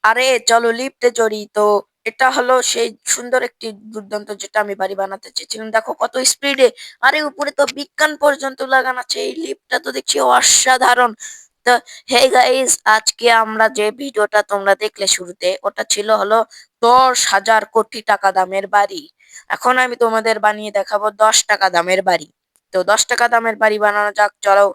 আরে চলো লিফটে চড়ি। তো এটা হলো সেই সুন্দর একটি দুর্দান্ত যেটা আমি বাড়ি বানাতে চেয়েছিলাম। দেখো কত স্পিডে, আরে উপরে তো বিজ্ঞান পর্যন্ত লাগানো আছে। এই লিফটটা তো দেখছি অসাধারণ। তো হে গাইস, আজকে আমরা যে ভিডিওটা তোমরা দেখলে শুরুতে, ওটা ছিল হলো 10,000 কোটি টাকা দামের বাড়ি। এখন আমি তোমাদের বানিয়ে দেখাবো 10 টাকা দামের বাড়ি। তো 10 টাকা দামের বাড়ি বানানো যাক, চলো।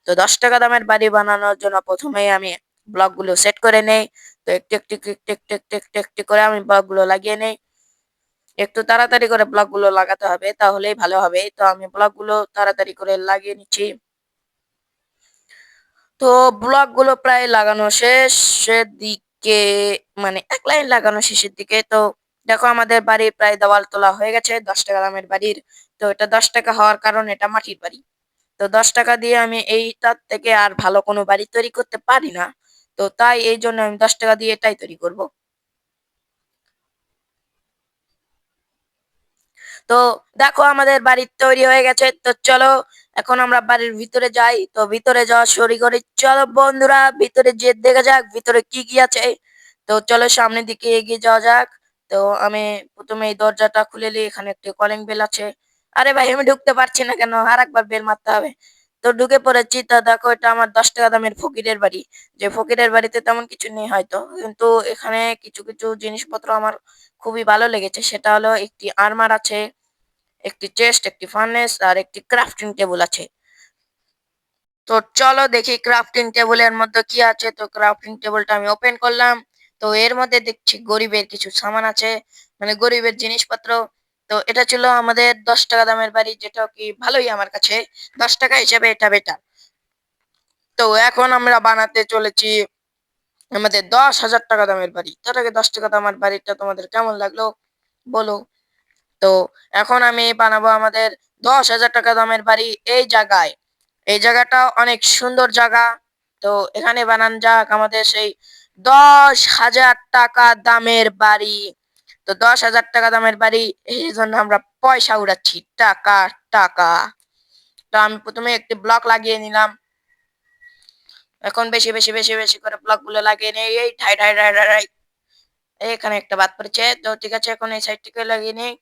তো 10 টাকা দামের বাড়ি বানানোর জন্য প্রথমেই আমি ব্লকগুলো সেট করে নেই। তো একটু একটু একটু একটু একটু একটু একটু একটু করে আমি ব্লক গুলো লাগিয়ে নেই। একটু তাড়াতাড়ি করে ব্লক গুলো লাগাতে হবে, তাহলেই ভালো হবে। তো আমি ব্লক গুলো তাড়াতাড়ি করে লাগিয়ে নিচ্ছি। তো ব্লক গুলো প্রায় লাগানো শেষের দিকে, মানে এক লাইন লাগানো শেষের দিকে। তো দেখো আমাদের বাড়ির প্রায় দেওয়াল তোলা হয়ে গেছে 10 টাকা দামের বাড়ির। তো এটা 10 টাকা হওয়ার কারণে এটা মাটির বাড়ি। তো 10 টাকা দিয়ে আমি এইটার থেকে আর ভালো কোনো বাড়ি তৈরি করতে পারি না। তো তাই এই জন্য আমি 10 টাকা দিয়ে এটাই তৈরি করব। তো দেখো আমাদের বাড়ি তৈরি হয়ে গেছে। তো চলো এখন আমরা বাড়ির ভিতরে যাই। তো ভিতরে যাওয়া শুরু করি, চলো বন্ধুরা ভিতরে যে দেখা যাক ভিতরে কি কি আছে। তো চলো সামনের দিকে এগিয়ে যাওয়া যাক। তো আমি প্রথমে এই দরজাটা খুলে নিই, এখানে একটি কলিং বেল আছে। আরে ভাই আমি ঢুকতে পারছি না কেন, আর একবার বেল মারতে হবে। তো ঢুকে পড়েছি। তো দেখো এটা আমার 10 টাকা দামের ফকিরের বাড়ি। যে ফকিরের বাড়িতে তেমন কিছু নেই হয়তো, কিন্তু এখানে কিছু কিছু জিনিসপত্র আমার খুবই ভালো লেগেছে। সেটা হলো একটি আর্মার আছে, একটি চেস্ট, একটি ফার্নেস আর একটি ক্রাফটিং টেবিল আছে। তো চলো দেখি ক্রাফটিং টেবিলের মধ্যে কি আছে। তো ক্রাফটিং টেবিলটা আমি ওপেন করলাম। তো এর মধ্যে দেখছি গরিবের কিছু সামান আছে, মানে গরিবের জিনিসপত্র। তো এটা ছিল আমাদের 10 টাকা দামের বাড়ি, যেটা কি ভালোই আমার কাছে। 10 টাকা হিসেবে এটা বেটার। তো এখন আমরা বানাতে চলেছি আমাদের 10,000 টাকা দামের বাড়ি। তার আগে 10 টাকা দামের বাড়িটা তোমাদের কেমন লাগলো বলো। তো এখন আমি বানাবো আমাদের 10,000 টাকা দামের বাড়ি এই জায়গায়। এই জায়গাটা অনেক সুন্দর জায়গা। তো এখানে বানান যাক আমাদের সেই 10,000 টাকা দামের বাড়ি। তো 10,000 টাকা দামের বাড়ি, এই জন্য আমরা পয়সা উড়াচ্ছি, টাকা টাকা। তো আমি প্রথমে একটি ব্লক লাগিয়ে নিলাম। এখন বেশি বেশি বেশি বেশি করে ব্লক গুলো লাগিয়ে নেই। এই ঠাই ঠাই ঠাই ঠাই ঠাই। এখানে একটা বাদ পড়েছে। তো ঠিক আছে, এখন এই সাইড থেকে লাগিয়ে নেই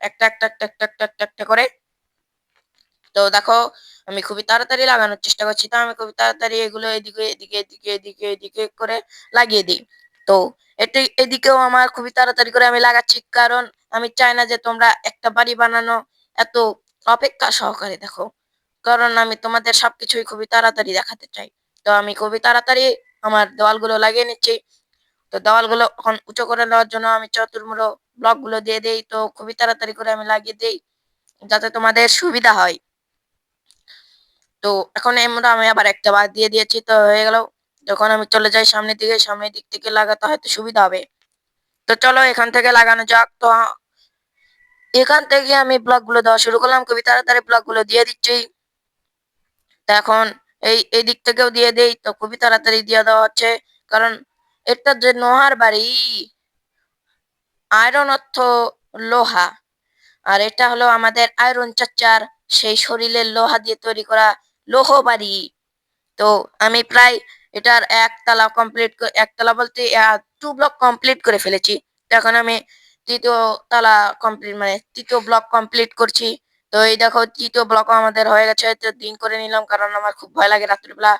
একটা একটা একটা একটা একটা একটা একটা করে। তো দেখো আমি খুবই তাড়াতাড়ি লাগানোর চেষ্টা করছি। তো আমি খুবই তাড়াতাড়ি এগুলো এদিকে এদিকে এদিকে এদিকে এদিকে করে লাগিয়ে দিই। তো এটি এদিকেও আমার খুবই তাড়াতাড়ি করে আমি লাগাচ্ছি, কারণ আমি চাই না যে তোমরা একটা বাড়ি বানানো এত অপেক্ষা সহকারে দেখো, কারণ আমি তোমাদের সবকিছুই খুবই তাড়াতাড়ি দেখাতে চাই। তো আমি খুবই তাড়াতাড়ি আমার দেওয়ালগুলো লাগিয়ে নিচ্ছি। তো দেওয়ালগুলো এখন উঁচু করে নেওয়ার জন্য আমি চতুর্মুড়ো ব্লক গুলো দিয়ে দেই। তো খুবই তাড়াতাড়ি করে আমি লাগিয়ে দিই, যাতে তোমাদের সুবিধা হয়। তো এখন আমরা আমি আবার একটা বাদ দিয়ে দিয়েছি, তো হয়ে গেল। যখন আমি চলে যাই সামনের দিকে, সামনের দিক থেকে লাগাতে হয়তো সুবিধা হবে। তো চলো এখান থেকে লাগানো যাক। তো এখান থেকে আমি ব্লক গুলো দেওয়া শুরু করলাম, খুবই তাড়াতাড়ি ব্লক গুলো দিয়ে দিচ্ছি। তো এখন এই দিক থেকেও দিয়ে দেই। তো খুবই তাড়াতাড়ি দিয়ে দেওয়া হচ্ছে, কারণ এটা যে লোহার বাড়ি, আয়রন অর্থ লোহা। আর এটা হলো আমাদের আয়রন চাচার সেই শরীরের লোহা দিয়ে তৈরি করা লৌহ বাড়ি। তো আমি প্রায় এটার একতলা কমপ্লিট, একতলা বলতে 2 ব্লক কমপ্লিট করে ফেলেছি। তো এখন আমি তৃতীয় তলা কমপ্লিট, মানে তৃতীয় ব্লক কমপ্লিট করছি। তো এই দেখো তৃতীয় ব্লক আমাদের হয়ে গেছে। তো দিন করে নিলাম, কারণ আমার খুব ভয় লাগে রাত্রিবেলা।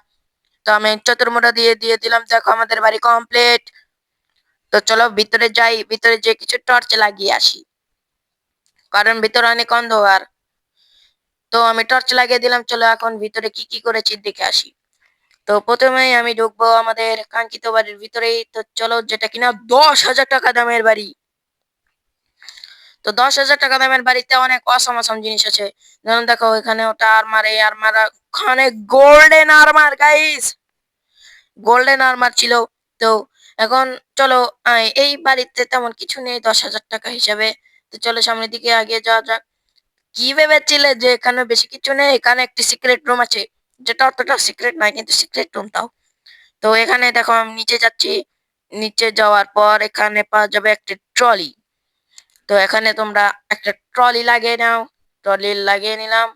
তো আমি চতুর্মুড়া দিয়ে দিয়ে দিলাম। দেখো আমাদের বাড়ি কমপ্লিট। তো চলো ভিতরে যাই, ভিতরে যে কিছু টর্চ লাগিয়ে আসি, কারণ ভিতরে অনেক অন্ধকার। তো আমি টর্চ লাগিয়ে দিলাম। চলো এখন ভিতরে কি কি করেছি দেখে আসি। তো প্রথমেই আমি ঢুকবো আমাদের কাঙ্ক্ষিত বাড়ির ভিতরেই। তো চলো, যেটা কিনা 10,000 টাকা দামের বাড়ি। তো 10,000 টাকা দামের বাড়িতে অনেক অসম অসম জিনিস আছে। যেমন দেখো এখানে ওটা আরমার, এই আরমার, ওখানে golden armour guys, golden armour ছিল। তো এখন চলো, এই বাড়িতে তেমন কিছু নেই 10,000 টাকা হিসাবে। তো চলো সামনের দিকে আগিয়ে যাওয়া যাক। কি ভেবেছিলে যে এখানে বেশি কিছু নেই? এখানে একটি সিক্রেট রুম আছে, যেটা অতটা সিক্রেট নয়, কিন্তু সিক্রেট রুম তাও। তো এখানে দেখো আমি নিচে যাচ্ছি। নিচে যাওয়ার পর এখানে পাওয়া যাবে একটা ট্রলি। তো এখানে তোমরা একটা ট্রলি লাগিয়ে নাও। ট্রলি লাগিয়ে নিলাম।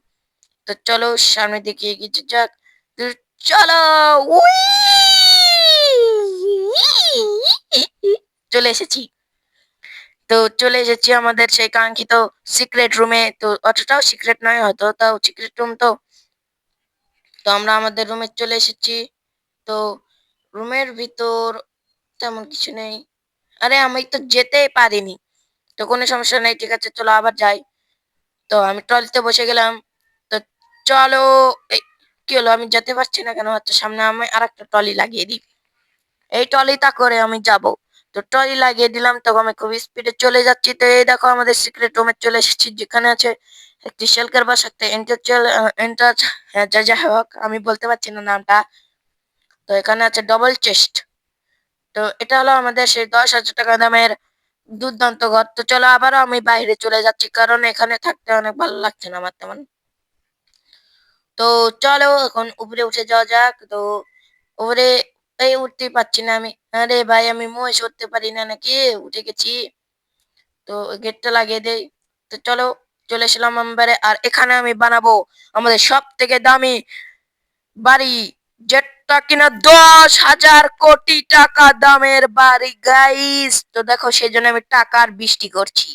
তো চলো সামনের দিকে এগিয়ে যাক। তো চলো, উই! চলে এসেছি। তো চলে এসেছি আমাদের সেই কাঙ্ক্ষিত সিক্রেট রুমে। তো অতটাও সিক্রেট নয় হয়তো, তাও সিক্রেট রুম তো। তো আমরা আমাদের রুমে চলে এসেছি। তো রুমের ভিতর তেমন কিছু নেই। আরে আমি তো যেতেই পারিনি। তো কোনো সমস্যা নেই, ঠিক আছে চলো আবার যাই। তো আমি ট্রলিতে বসে গেলাম। তো চলো। এই কি হলো, আমি যেতে পারছি না কেন? আচ্ছা, সামনে আমি আরেকটা ট্রলি লাগিয়ে দিই। এই ট্রলিটা করে আমি যাব। তো ট্রলি লাগিয়ে দিলাম, তখন আমি খুব স্পিডে চলে যাচ্ছি। তো এই দেখো আমাদের সিক্রেট রুমে চলে এসেছি, যেখানে আছে একটি শেলকার বাস, একটা এন্টারচেল এন্টার যা যা হোক, আমি বলতে পারছি না নামটা। তো এখানে আছে ডবল চেস্ট। তো এটা হলো আমাদের সেই 10,000 টাকা দামের দুর্দান্ত ঘর। তো চলো আবারও আমি বাইরে চলে যাচ্ছি, কারণ এখানে থাকতে অনেক ভালো লাগছে না আমার তেমন। তো চলো এখন উপরে উঠে যাওয়া যাক। তো উপরে এই উঠতেই পারছি না আমি। আরে ভাই, আমি মহিষ উঠতে পারি না নাকি? উঠে গেছি। তো গেটটা লাগিয়ে দেই। তো চলো, চলে এসলাম মেম্বারে। আর এখানে আমি বানাবো আমাদের সব থেকে দামি বাড়ি, যেটা কিনা 10,000 কোটি টাকা দামের বাড়ি গাইস। তো দেখো, সেই জন্য আমি টাকার বৃষ্টি করছি।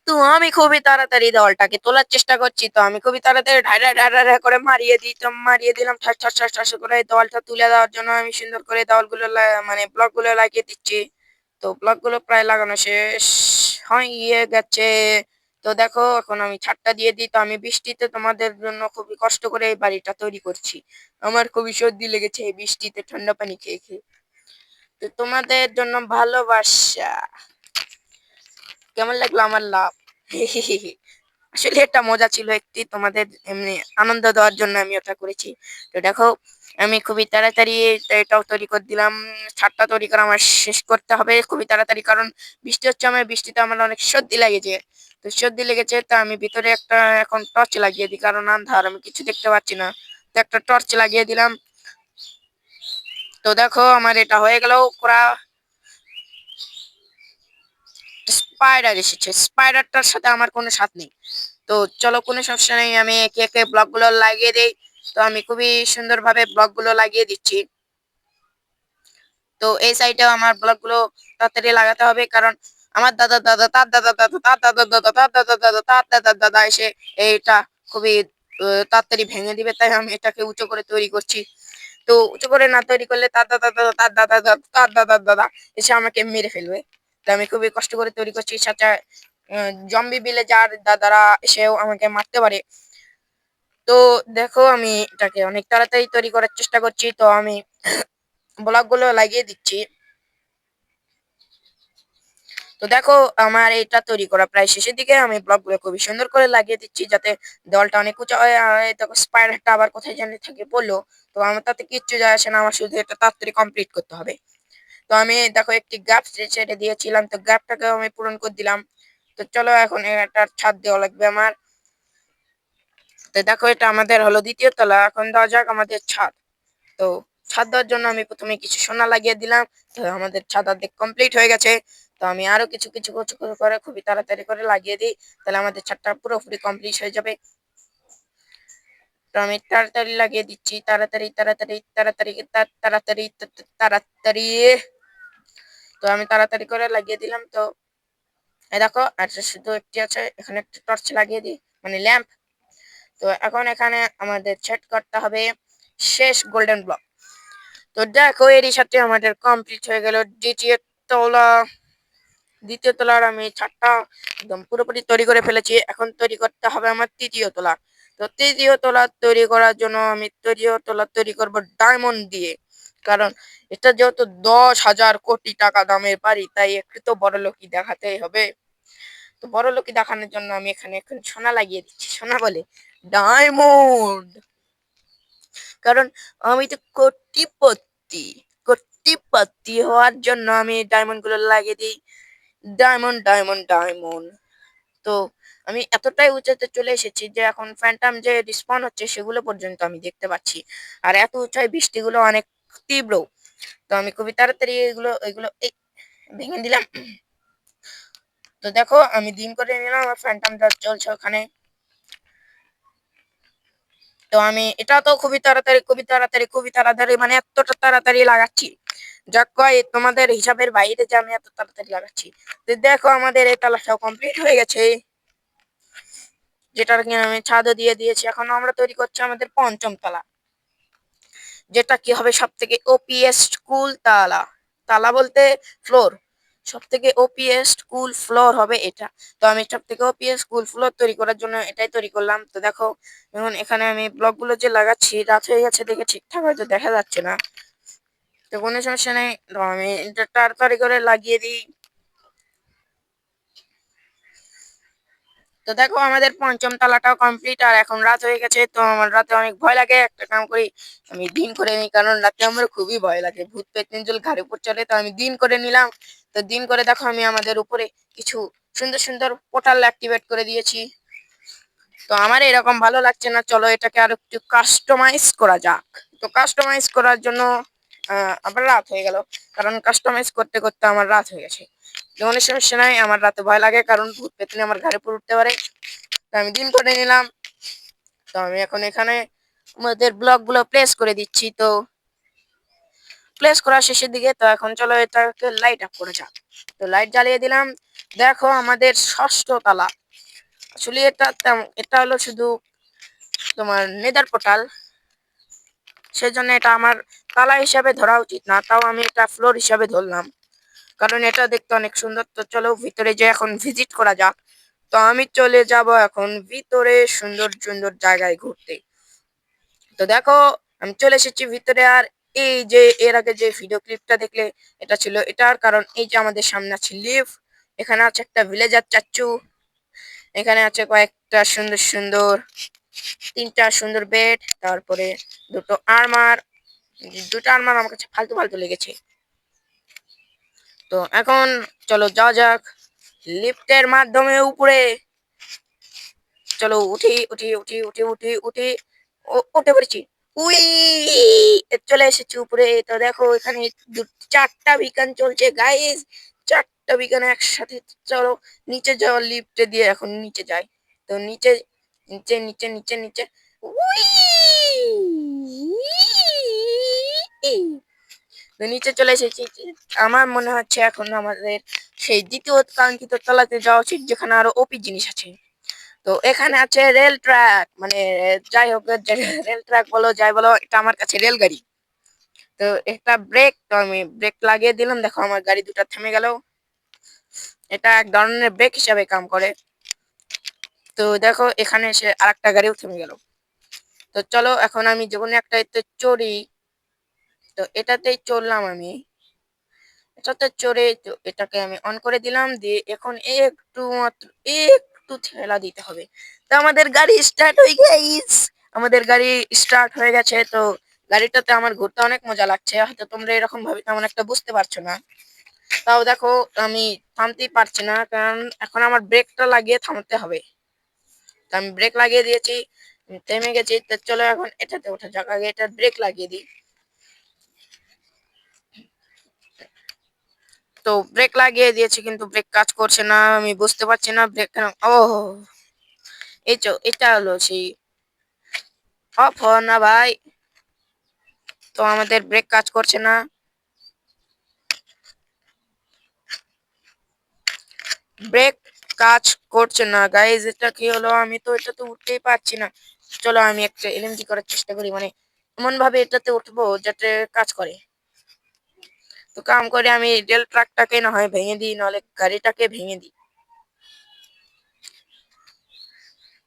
তো আমি খুবই তাড়াতাড়ি দেওয়ালটাকে তোলার চেষ্টা করছি। তো আমি খুবই তাড়াতাড়ি ঢাইরা ঢাইরা ঢাইরা করে মারিয়ে দিই। তো মারিয়ে দিলাম ঠাস ঠাস ঠাস ঠাস করে। এই দেওয়ালটা তুলে দেওয়ার জন্য আমি সুন্দর করে দেওয়ালগুলো মানে ব্লকগুলো লাগিয়ে দিচ্ছি। তো ব্লকগুলো প্রায় লাগানো শেষ হয়ে গেছে। তো দেখো, এখন আমি ছাদটা দিয়ে দিই। তো আমি বৃষ্টিতে তোমাদের জন্য খুবই কষ্ট করে এই বাড়িটা তৈরি করছি। আমার খুবই সর্দি লেগেছে এই বৃষ্টিতে ঠান্ডা পানি খেয়ে খেয়ে। তো তোমাদের জন্য ভালোবাসা। কেমন লাগলো আমার লাভ? আসলে এটা মজা ছিল একটি, তোমাদের এমনি আনন্দ দেওয়ার জন্য আমি ওটা করেছি। তো দেখো, আমি খুবই তাড়াতাড়ি এটাও তৈরি করে দিলাম। ছাদটা তৈরি করা আমার শেষ করতে হবে খুবই তাড়াতাড়ি, কারণ বৃষ্টি হচ্ছে। আমার বৃষ্টিতে আমার অনেক সর্দি লেগেছে। তো সর্দি লেগেছে, তা আমি ভিতরে একটা এখন টর্চ লাগিয়ে দিই, কারণ আন্ধার, আমি কিছু দেখতে পাচ্ছি না। তো একটা টর্চ লাগিয়ে দিলাম। তো দেখো, আমার এটা হয়ে গেল পুরা। স্পাইডার এসেছে, স্পাইডারটার সাথে আমার কোনো সাথ নেই। তো চলো, কোনো সমস্যা নেই, আমি একে একে ব্লকগুলো লাগিয়ে দেই। তো আমি খুবই সুন্দরভাবে ব্লকগুলো লাগিয়ে দিচ্ছি। তো এই সাইডেও আমার ব্লকগুলো তাড়াতাড়ি লাগাতে হবে, কারণ আমার দাদা দাদা তার দাদা দাদা তার দাদা দাদা তার দাদা দাদা তার দাদা দাদা এসে এইটা খুবই তাড়াতাড়ি ভেঙে দিবে, তাই আমি এটাকে উঁচু করে তৈরি করছি। তো উঁচু করে না তৈরি করলে তার দাদা দাদা তার দাদা দাদা তার দাদা দাদা এসে আমাকে মেরে ফেলবে। তো আমি খুবই কষ্ট করে তৈরি করছি, সাথে জম্বি ভিলেজার দাদারা এসেও আমাকে মারতে পারে। তো দেখো, আমি এটাকে অনেক তাড়াতাড়ি তৈরি করার চেষ্টা করছি। তো আমি ব্লকগুলো লাগিয়ে দিচ্ছি। তো দেখো, আমার এটা তৈরি করা প্রায় শেষের দিকে। আমি ব্লকগুলো খুবই সুন্দর করে লাগিয়ে দিচ্ছি, যাতে দেওয়ালটা অনেক উঁচু হয়। আর এই দেখো, স্পাইডারটা আবার কোথায় জানি থাকে বললো। তো আমার তাতে কিচ্ছু যায় আসে না, আমার শুধু এটা তাড়াতাড়ি কমপ্লিট করতে হবে। তো আমি দেখো একটি গ্যাপ ছেড়ে দিয়েছিলাম, তো গ্যাপটাকেও আমি পূরণ করে দিলাম। তো চলো, এখন একটা ছাদ দেওয়া লাগবে আমার। তো দেখো, এটা আমাদের হলো দ্বিতীয় তলা। এখন দেওয়া যাক আমাদের ছাদ। তো ছাদ দেওয়ার জন্য আমি প্রথমে কিছু সোনা লাগিয়ে দিলাম। তো আমাদের ছাদ অর্ধেক কমপ্লিট হয়ে গেছে। তো আমি আরো কিছু কিছু কিছু কিছু করে খুবই তাড়াতাড়ি করে লাগিয়ে দিই, তাহলে আমাদের ছাদটা পুরোপুরি কমপ্লিট হয়ে যাবে। তো আমি তাড়াতাড়ি লাগিয়ে দিচ্ছি, তাড়াতাড়ি তাড়াতাড়ি তাড়াতাড়ি তাড়াতাড়ি তাড়াতাড়ি। তো আমি তাড়াতাড়ি করে লাগিয়ে দিলাম। তো এই দেখো, আর শুধু একটি আছে, এখানে একটা টর্চ লাগিয়ে দিই, মানে ল্যাম্প। তো এখন এখানে আমাদের সেট করতে হবে শেষ গোল্ডেন ব্লক। তো দেখো, এরই সাথে আমাদের কমপ্লিট হয়ে গেল দ্বিতীয় তলা। দ্বিতীয় তলার আমি ছাদটা একদম পুরোপুরি তৈরি করে ফেলেছি। এখন তৈরি করতে হবে আমার তৃতীয় তলা। তো তৃতীয় তলা তৈরি করার জন্য আমি তৃতীয় তলা তৈরি করব ডায়মন্ড দিয়ে, কারণ এটা যেহেতু 10,000 কোটি টাকা দামের বাড়ি, তাই একটু তো বড় লোকই দেখাতেই হবে। তো বড় লোকই দেখানোর জন্য আমি এখানে এখন সোনা লাগিয়ে দিচ্ছি, সোনা বলে ডায়মন্ড। কারণ আমি তো কোটিপতি। কোটিপতি হওয়ার জন্য আমি ডায়মন্ড গুলো লাগিয়ে দিই। Diamond diamond diamond. তো আমি এতটাই উঁচাতে চলে এসেছি যে এখন ফ্যান্টাম যে রিস্পন হচ্ছে সেগুলো পর্যন্ত আমি দেখতে পাচ্ছি। আর এত উঁচাই বৃষ্টিগুলো অনেক তীব্র। তো আমি খুবই তাড়াতাড়ি এগুলো এগুলো এই ভেঙে দিলাম। তো দেখো, আমি দিন করে নিলাম, আমার ফ্যান্টামটা চলছে ওখানে। তো আমি এটা তো খুবই তাড়াতাড়ি মানে এতটা তাড়াতাড়ি লাগাচ্ছি, যা কয় তোমাদের হিসাবের বাইরে যে আমি এত তাড়াতাড়ি লাগাচ্ছি। তো দেখো আমাদের এই তালাটাও কমপ্লিট হয়ে গেছে, যেটার কিনা আমি ছাদও দিয়ে দিয়েছি। এখন আমরা তৈরি করছি আমাদের পঞ্চম তালা, যেটা কি হবে সব থেকে ওপিএস কুল তালা। তালা বলতে ফ্লোর, সব থেকে ওপিএস কুল ফ্লোর হবে এটা। তো আমি সব থেকে ওপিএস কুল ফ্লোর তৈরি করার জন্য এটাই তৈরি করলাম। তো দেখো এখন এখানে আমি ব্লকগুলো যে লাগাচ্ছি, রাত হয়ে গেছে দেখে ঠিকঠাক হয়তো দেখা যাচ্ছে না, তো কোনো সমস্যা নেই। তো আমি এটা তাড়াতাড়ি করে লাগিয়ে দিই। তো দেখো আমাদের পঞ্চম তালাটাও কমপ্লিট, আর এখন রাত হয়ে গেছে। তো আমার রাতে অনেক ভয় লাগে, একটা কাম করি আমি দিন করে নিই, কারণ রাতে আমার খুবই ভয় লাগে, ভূত পেতনিজল ঘাড়ের উপর চড়ে। তো আমি দিন করে নিলাম। তো দিন করে দেখো আমি আমাদের উপরে কিছু সুন্দর সুন্দর পোর্টাল অ্যাক্টিভেট করে দিয়েছি। তো আমার এরকম ভালো লাগছে না, চলো এটাকে আর একটু কাস্টমাইজ করা যাক। তো কাস্টমাইজ করার জন্য আবার রাত হয়ে গেল, কারণ কাস্টমাইজ করতে করতে আমার রাত হয়ে গেছে। কোনো সমস্যা নাই, আমার রাতে ভয় লাগে কারণ ভূত পেতনি আমার ঘাড়ে উপর উঠতে পারে। তো আমি দিন করে নিলাম। তো আমি এখন এখানে আমাদের ব্লক গুলো প্লেস করে দিচ্ছি। তো প্লেস করা শেষের দিকে, তো এখন চলো এটাকে লাইট আপ করে যাক। তো লাইট জ্বালিয়ে দিলাম। দেখো আমাদের ষষ্ঠ তালা, আসলে এটা হলো শুধু তোমার নেদার পোর্টাল, সেজন্য এটা আমার তালা হিসাবে ধরা উচিত না, তাও আমি এটা ফ্লোর হিসাবে ধরলাম, কারণ এটা দেখতে অনেক সুন্দর। তো চলো ভিতরে যে এখন ভিজিট করা যাক। তো আমি চলে যাব এখন ভিতরে সুন্দর সুন্দর জায়গায় ঘুরতে। তো দেখো আমি চলে এসেছি ভিতরে, আর এই যে এর আগে যে ভিডিও ক্লিপটা দেখলে এটা ছিল এটার কারণ এই যে আমাদের সামনে আছে লিফট, এখানে আছে একটা ভিলেজার চাচ্চু, এখানে আছে কয়েকটা সুন্দর সুন্দর তিনটা সুন্দর বেড, তারপরে দুটো আর্মার। দুটো আর্মার আমার কাছে ফালতু ফালতু লেগেছে। তো এখন চলো যাওয়া যাক লিফটের মাধ্যমে উপরে। চলো উঠি উঠি উঠি উঠি উঠি উঠি, উঠে পড়েছি। উই, চলে এসেছি উপরে। তো দেখো এখানে চারটা বিকান চলছে গাইস, চারটা বিকান একসাথে। চলো নিচে যাওয়ার লিফটে দিয়ে এখন নিচে যাই। তো নিচে নিচে নিচে নিচে নিচে উই, তো নিচে চলে এসেছি। আমার মনে হচ্ছে এখন আমাদের সেই দ্বিতীয় কাঙ্ক্ষিত তলাতে যাওয়া উচিত, যেখানে আরো ওপি জিনিস আছে। তো এখানে আছে রেল ট্র্যাক, মানে যাই হোক রেল ট্র্যাক বলো যাই বলো, এটা আমার কাছে রেলগাড়ি। তো একটা ব্রেক, তো আমি ব্রেক লাগিয়ে দিলাম, দেখো আমার গাড়ি দুটো থেমে গেল। এটা এক ধরনের ব্রেক হিসাবে কাম করে। তো দেখো এখানে এসে আরেকটা গাড়িও থেমে গেল। তো চলো এখন আমি যখন একটা চড়ি, তো এটাতেই চললাম আমি, এটাতে চড়ে তো এটাকে আমি অন করে দিলাম, দিয়ে এখন একটু মাত্র একটু ঠেলা দিতে হবে। তো আমাদের গাড়ি স্টার্ট হয়ে গেছে, আমাদের গাড়ি স্টার্ট হয়ে গেছে। তো গাড়িটাতে আমার ঘুরতে অনেক মজা লাগছে, হয়তো তোমরা এরকম ভাবে তেমন একটা বুঝতে পারছো না। তাও দেখো আমি থামতেই পারছি না, কারণ এখন আমার ব্রেকটা লাগিয়ে থামতে হবে। তো আমি ব্রেক লাগিয়ে দিয়েছি, থেমে গেছি। তো চলো এখন এটাতে ওঠা যাক, আগে এটা ব্রেক লাগিয়ে দিই। তো ব্রেক লাগিয়ে দিয়েছি কিন্তু ব্রেক কাজ করছে না, আমি বুঝতে পারছি না ব্রেক কেন। ও এই তো এটা হলো সেই অফ হ না ভাই। তো আমাদের ব্রেক কাজ করছে না, ব্রেক কাজ করছে না গাইজ, এটা কি হলো? আমি তো এটাতে উঠতেই পারছি না। চলো আমি একটা এলএমজি করার চেষ্টা করি, মানে এমন ভাবে এটাতে উঠবো যাতে কাজ করে। তো কাম করে আমি রেল ট্রাকটাকে না হয় ভেঙে দিই, নাহলে গাড়িটাকে ভেঙে দিই।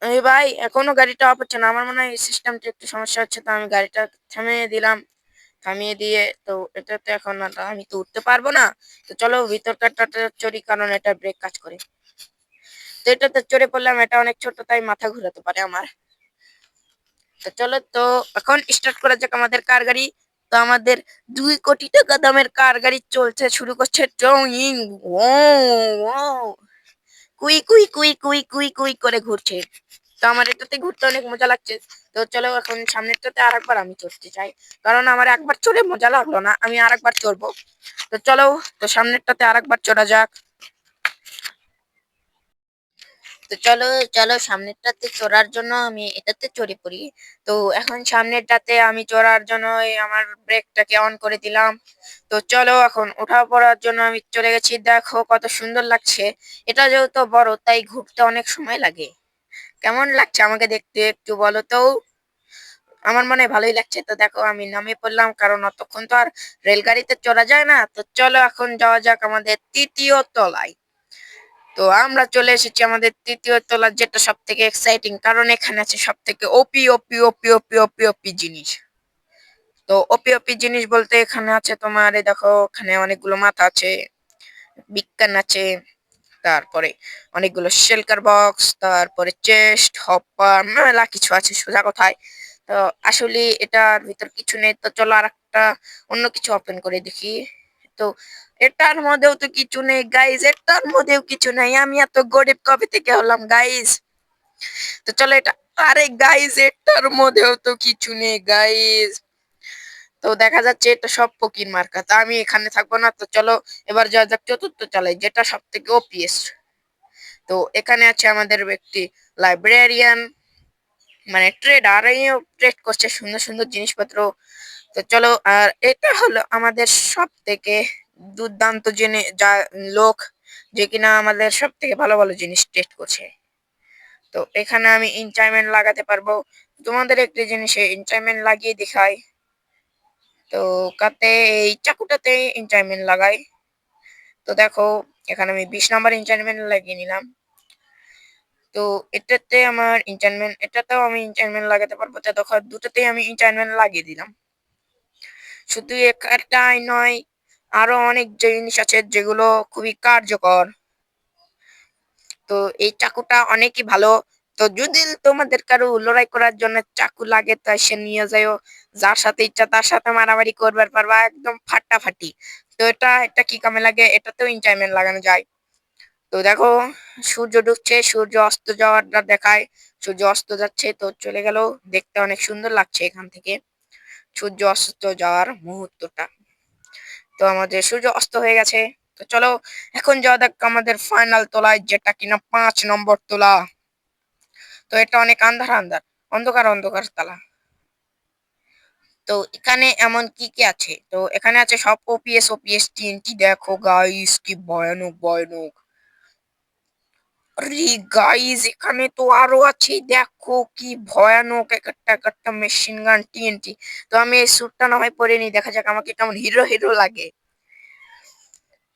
এই ভাই এখনো গাড়িটা অফ হচ্ছে না, আমার মনে হয় এই সিস্টেমটা একটু সমস্যা হচ্ছে। তো আমি গাড়িটা থামিয়ে দিলাম, থামিয়ে দিয়ে তো এটাতে এখন আমি তো উঠতে পারবো না। তো চলো ভিতরটাতে চড়ি, কারণ এটা ব্রেক কাজ করে। তো এটাতে চড়ে পড়লাম, এটা অনেক ছোট তাই মাথা ঘুরাতে পারে আমার। তো চলো তো এখন স্টার্ট করা যাক আমাদের কার গাড়ি। তো আমাদের 2 কোটি টাকা দামের কার গাড়ি চলছে, শুরু করছে ট্রোয়িং। ও ও কুই কুই কুই কুই কুই কুই করে ঘুরছে। তো আমার এটাতে ঘুরতে অনেক মজা লাগছে। তো চলো এখন সামনেরটাতে আরেকবার আমি চড়তে চাই, কারণ আমার একবার চড়ে মজা লাগলো না, আমি আরেকবার চড়বো। তো চলো তো সামনেরটাতে আরেকবার চড়া যাক। তো চলো চলো সামনেরটাতে চড়ার জন্য আমি এটাতে চড়ে পড়ি। তো এখন সামনেরটাতে আমি চড়ার জন্য এই আমার ব্রেকটাকে অন করে দিলাম। তো চলো এখন ওঠা পড়ার জন্য আমি চলে গেছি। দেখো কত সুন্দর লাগছে। এটা যেহেতু বড় তাই ঘুরতে অনেক সময় লাগে। কেমন লাগছে আমাকে দেখতে একটু বলো তো। আমার মনে হয় ভালোই লাগছে। তো দেখো আমি নামে পড়লাম, কারণ অতক্ষণ তো আর রেলগাড়িতে চড়া যায় না। তো চলো এখন যাওয়া যাক আমাদের তৃতীয় তলায়। তো আমরা চলে এসেছি আমাদের তৃতীয় তলা, যেটা সব থেকে এক্সাইটিং, কারণ এখানে আছে সব থেকে ওপি ওপি ওপি ওপি ওপি ওপি জিনিস। তো ওপি ওপি জিনিস বলতে এখানে আছে তোমার, এই দেখো এখানে অনেকগুলো মাথা আছে, বিজ্ঞান আছে, তারপরে অনেকগুলো শেলকার বক্স, তারপরে চেস্ট হপার, মেলা কিছু আছে সোজা কথায়। তো আসলে এটার ভিতর কিছু নেই। তো চলো আর একটা অন্য কিছু ওপেন করে দেখি। তো এটার মধ্যেও তো কিছু নেই গাইজ, এটার মধ্যেও কিছু নেই। আমি এত গরিব কবে থেকে হলাম গাইজ। তো চলো এটা, আরে গাইজ এটার মধ্যেও তো কিছু নেই গাইজ। তো দেখা যাচ্ছে এটা সব ফকির মার্কা। তা আমি এখানে থাকবো না। তো চলো এবার যা যাক চতুর্থ তলায়, যেটা সব থেকে ওপিএস। তো এখানে আছে আমাদের ব্যক্তি লাইব্রেরিয়ান, মানে ট্রেডার, ট্রেড করছে সুন্দর সুন্দর জিনিসপত্র। তো চলো, আর এটা হলো আমাদের সব থেকে দুর্দান্ত জেনে যা লোক, যে কিনা আমাদের সব থেকে ভালো ভালো জিনিস ট্রেড করছে। তো এখানে আমি ইনচাইমেন্ট লাগাতে পারবো। তোমাদের একটি জিনিসে ইনচাইমেন্ট লাগিয়ে দেখাই। তো কাতে এই চাকুটাতে ইনচাইমেন্ট লাগাই। তো দেখো এখানে আমি 20 নম্বর ইনচাইমেন্ট লাগিয়ে নিলাম। তো এটাতে আমার ইনচাইমেন্ট, এটাতেও আমি ইনচাইমেন্ট লাগাতে পারবো। তো দেখো দুটোতেই আমি ইনচাইমেন্ট লাগিয়ে দিলাম। শুধু একটাই নয়, আরো অনেক জিনিস আছে যেগুলো খুবই কার্যকর। তো এই চাকুটা অনেকই ভালো। তো যদি তোমাদের কারো লড়াই করার জন্য চাকু লাগে, তাই সে নিয়ে যাও, যার সাথে ইচ্ছা তার সাথে মারামারি করবার পারবা একদম ফাটাফাটি। তো এটা এটা কি কামে লাগে, এটাতেও ইনচাইমেন্ট লাগানো যায়। তো দেখো সূর্য ডুবছে, সূর্য অস্ত যাওয়াটা দেখায়। সূর্য অস্ত যাচ্ছে, তো চলে গেল। দেখতে অনেক সুন্দর লাগছে এখান থেকে সূর্য অস্ত যাওয়ার মুহূর্তটা। তো আমাদের সূর্য অস্ত হয়ে গেছে। তো চলো এখন যাওয়া যাক আমাদের ফাইনাল তলায়, যেটা কিনা 5 নম্বর তলা। তো এটা অনেক আন্ধার আন্ধার, অন্ধকার অন্ধকার তলা। তো এখানে এমন কি কি আছে, তো এখানে আছে সব ওপিএস ওপিএস টিএনটি। দেখো গাইস কি ভয়ানক ভয়ানক। আরে গাইস এখানে তো আরো আছে, দেখো কি ভয়ানক এক একটা এক একটা মেশিন গান টিএনটি। তো আমি এই স্যুটটা না হয় পরে নি, দেখা যাক আমাকে কেমন হিরো হিরো লাগে।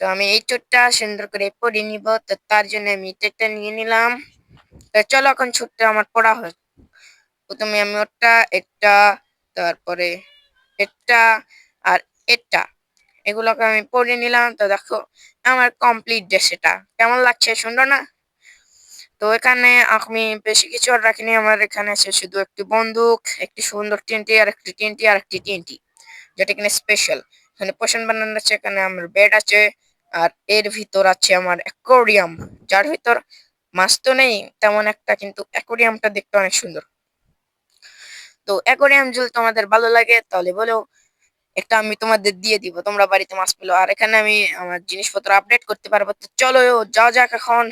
তো আমি এই চুটটা সুন্দর করে পরে নিব। তো তার জন্য আমি এটা নিয়ে নিলাম। তো চলো এখন ছুটতে আমার পড়া হয়। প্রথমে আমি ওটা, এটা, তারপরে এটা, আর এটা, এগুলোকে আমি পরে নিলাম। তো দেখো আমার কমপ্লিট ড্রেস। এটা কেমন লাগছে, সুন্দর না? তো এখানে আমি বেশি কিছু আর রাখিনি। আমার এখানে আছে শুধু একটি বন্দুক, একটি সুন্দর টিএনটি, আর একটি টিএনটি, আর একটি টিএনটি, যেটা কিনা স্পেশাল। এখানে পোষণ বানানো আছে, এখানে আমার বেড আছে, আর এর ভিতর আছে আমার অ্যাকোরিয়াম, যার ভিতর মাছ তো নেই তেমন একটা, কিন্তু অ্যাকোরিয়ামটা দেখতে অনেক সুন্দর। তো অ্যাকোরিয়াম যদি তোমাদের ভালো লাগে তাহলে বলো, একটা আমি তোমাদের দিয়ে দিব, তোমরা বাড়িতে মাছ পেলো। আর এখানে আমি আমার জিনিসপত্র আপডেট করতে পারবো। তো চলো যাওয়া যাক এখন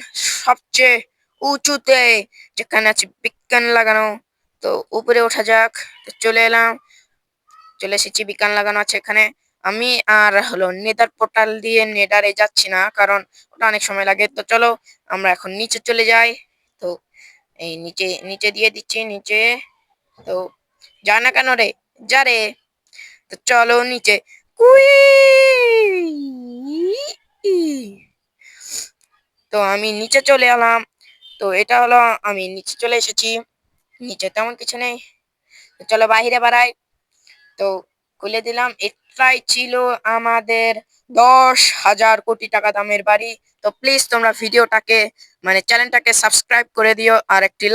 সবচেয়ে উঁচুতে, যেখানে আছে বিজ্ঞান লাগানো। তো উপরে ওঠা যাক। তো চলে এলাম, চলে এসেছি, বিজ্ঞান লাগানো আছে এখানে। আমি আর হলো নেদার পোর্টাল দিয়ে নেদারে যাচ্ছি না, কারণ ওটা অনেক সময় লাগে। তো চলো আমরা এখন নিচে চলে যাই। তো এই নিচে নিচে দিয়ে দিচ্ছি নিচে। তো যা না কেন রে, যা রে। তো চলো নিচে, কুই। তো আমি নিচে চলে এলাম। তো এটা হলো, আমি নিচে চলে এসেছি। নিচে তেমন কিছু নেই। তো চলো বাইরে বাড়াই। তো খুলে দিলাম। এটাই ছিল আমাদের 10,000 কোটি টাকা দামের বাড়ি। তো প্লিজ তোমরা ভিডিওটাকে, মানে চ্যানেলটাকে সাবস্ক্রাইব করে দিও, আর একটি লাইক